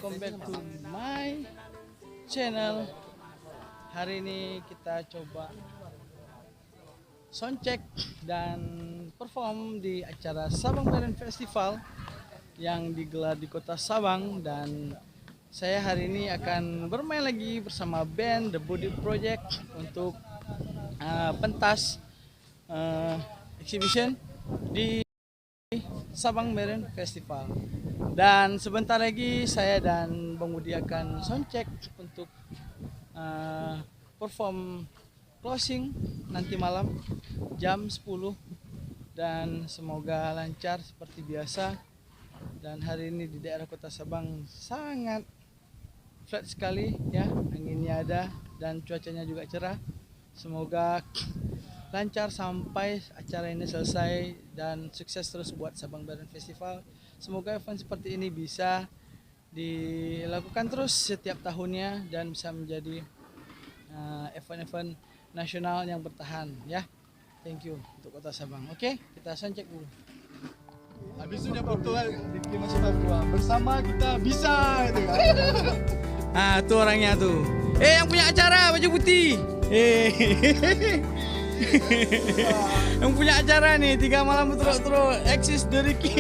welcome back to my channel. Hari ini kita coba soundcheck dan perform di acara Sabang Beren Festival yang digelar di kota Sabang, dan saya hari ini akan bermain lagi bersama band The Body Project untuk pentas exhibition di Sabang Beren Festival. Dan sebentar lagi saya dan Bang Budi akan soundcheck untuk perform closing nanti malam jam 10, dan semoga lancar seperti biasa. Dan hari ini di daerah kota Sabang sangat flat sekali ya, anginnya ada dan cuacanya juga cerah. Semoga lancar sampai acara ini selesai dan sukses terus buat Sabang Beren Festival. Semoga event seperti ini bisa dilakukan terus setiap tahunnya dan bisa menjadi event-event nasional yang bertahan ya. Thank you untuk kota Sabang. Oke, kita soundcheck dulu. Habis itu foto di Masjid Papua bersama kita bisa gitu kan. Tuh orangnya tuh. Yang punya acara baju putih. Yang punya acara nih 3 malam berturut-turut eksis dari Ki.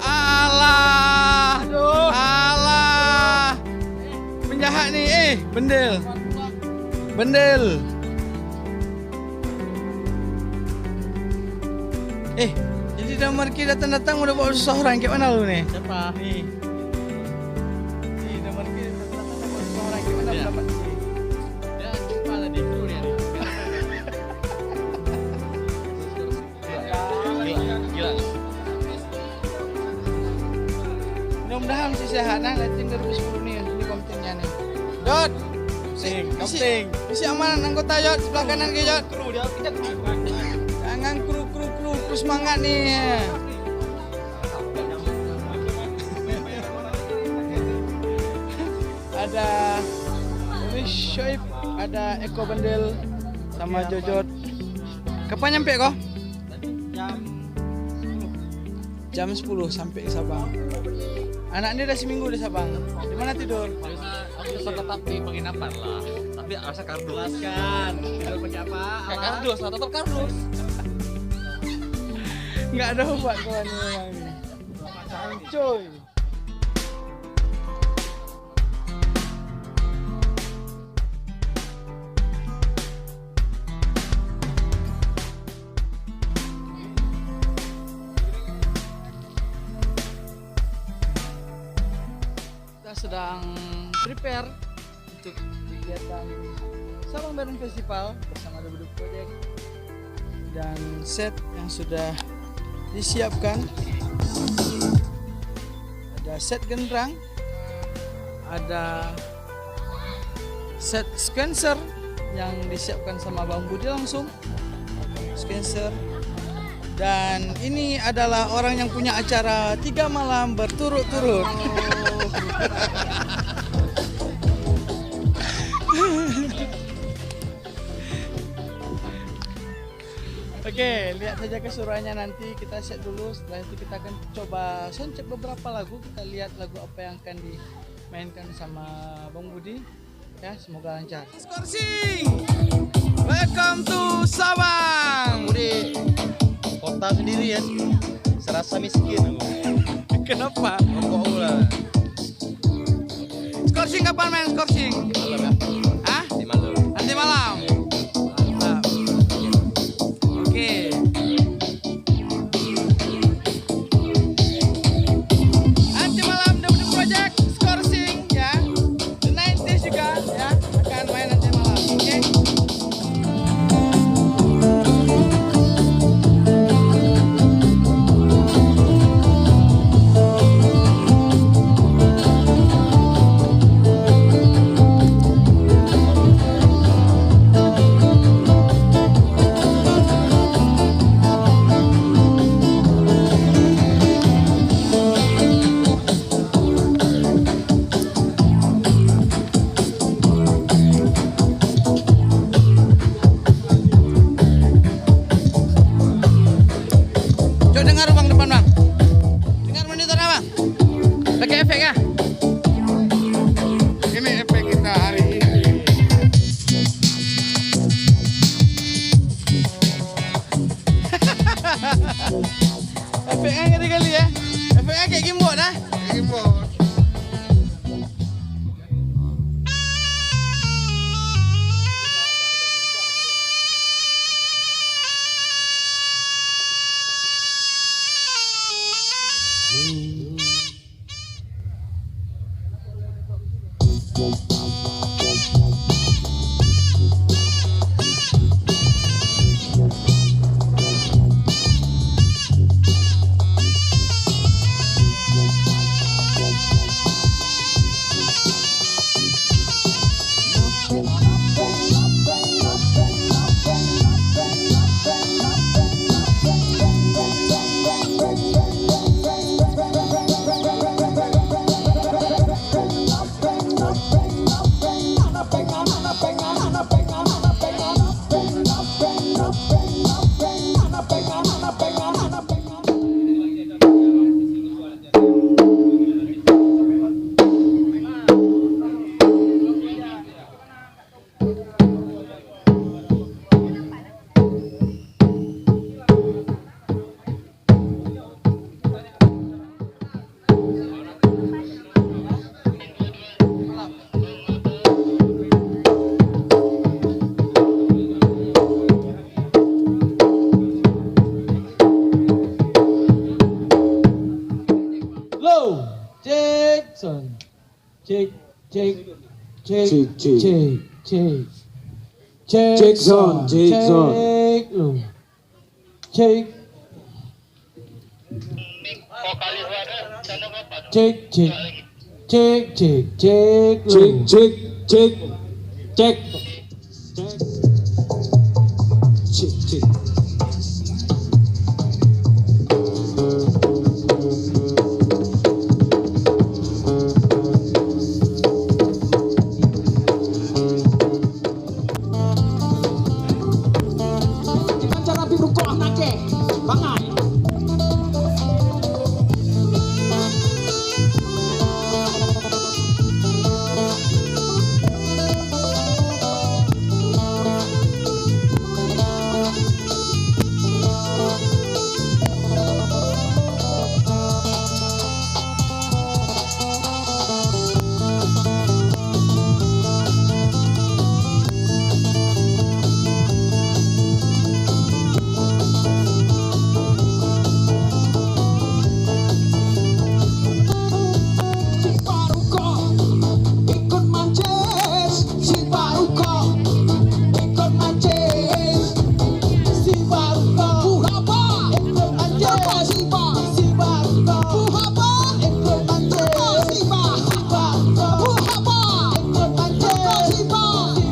Alah, alah, penjahat nih, bendel, jadi damar Ki datang-datang udah bawa susah orang, kayak mana lu nih? Siapa? Nih, damar Ki datang-datang udah bawa susah orang, kayak mana pendapat Ki? Ya, kepala di kru ya. Gila. Mudah-mudahan masih sehat nah, liatin 2010 nih, ini komitennya nih. Jod, Kapten. isi aman anggota Jod, sebelah kanan ke Jod. Kru dia kita Jangan kru semangat nih. Ada Rish Shoaib, ada Eko Bendel, sama Jojot. Kapan nyampe kok? Jam 10 sampai ke Sabang. Anak ini udah seminggu di Sabang. Di mana tidur? Aku tetap di penginapan lah. Tapi rasa kardus kan. Tidur pakai apa? Kayak kardus, tetap kardus. Nggak ada obat kawan ini memang nih. Coy. Kita sedang prepare untuk kegiatan Sabang Beren Festival bersama The Body Project, dan set yang sudah disiapkan. Ada set gendrang, ada set sequencer yang disiapkan sama Bang Budi langsung, sequencer. Dan ini adalah orang yang punya acara 3 malam berturut-turut. Oke, lihat saja keseruannya nanti. Kita set dulu, setelah itu kita akan coba soundcheck beberapa lagu. Kita lihat lagu apa yang akan dimainkan sama Bang Budi. Ya, semoga lancar. Skorsing, welcome to Sabang. Budi, kota sendiri ya. Serasa miskin aku. Kenapa? Rokok lah. Skorsing kapan main skorsing? Malam ya. Hah? Di malam. Nanti malam. Mantap. Oke. Nanti malam The Body Project Skorsing ya. The 90s juga ya akan main nanti malam. Oke. Low, cek, son, cek, cek, cek, Cek, cek. cek, cek, cek, Cek, son, cek, son. cek, low, cek, cek, cek, cek, cek, cek, low. Cek, cek, cek, cek. Cek, cek. Gimana cara biru kok anaknya? Bangai. Si Paruko ikut mancis, si Paruko ikut mancis, si Paruko buhapa ikut mancis, si Paruko buhapa ikut mancis, si Paruko buhapa ikut mancis, si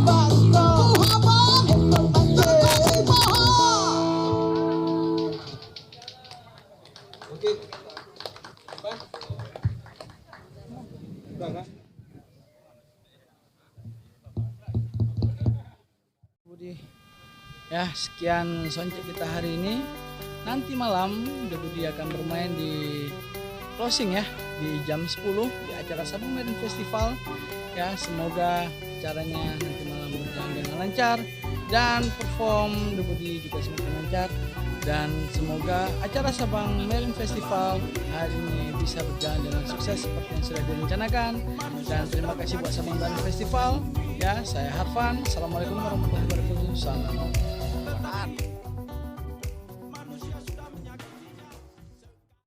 Paruko buhapa ikut mancis, si Oke. Udah kan? Budi. Ya, sekian soncek kita hari ini. Nanti malam Budi akan bermain di closing ya di jam 10 di acara Sabang Medan Festival. Ya, semoga acaranya nanti malam berjalan dengan lancar dan perform Budi juga semakin lancar, dan semoga acara Sabang Medan Festival hari ini bisa berjalan dengan sukses seperti yang sudah direncanakan. Dan terima kasih buat Sabang Medan Festival. Ya, saya Harfan. Assalamualaikum warahmatullahi wabarakatuh. Salam.